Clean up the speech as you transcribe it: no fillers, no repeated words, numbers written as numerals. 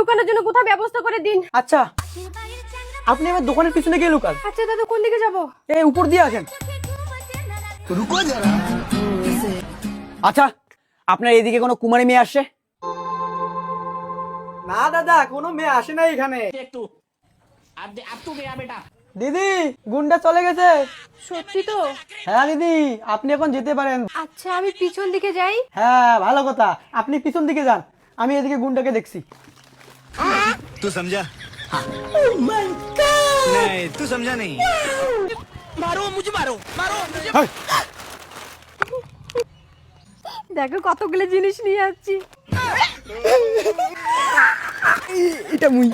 লুকানোর জন্য কোথাও ব্যবস্থা করে দিন। আচ্ছা, আপনি আমার দোকানের পিছনে গিয়ে লুকান। আচ্ছা দাদা, কোন দিকে যাব? এই উপর দিয়ে আসেন। আচ্ছা, আপনার এদিকে কোনো কুমারী মেয়ে আসছে? না দাদা, কোনো মেয়ে আসে না এখানে। দিদি, গুন্ডা চলে গেছে। সত্যি তো? হ্যাঁ দিদি, আপনি এখন যেতে পারেন। আচ্ছা, আমি পিছন দিকে যাই। হ্যাঁ, ভালো কথা, আপনি পিছন দিকে যান, আমি এদিকে গুন্ডাকে দেখছি। तू समझा? नहीं, तू समझा नहीं। দেখো কতগুলো জিনিস নিয়ে যাচ্ছি। এটা মুই।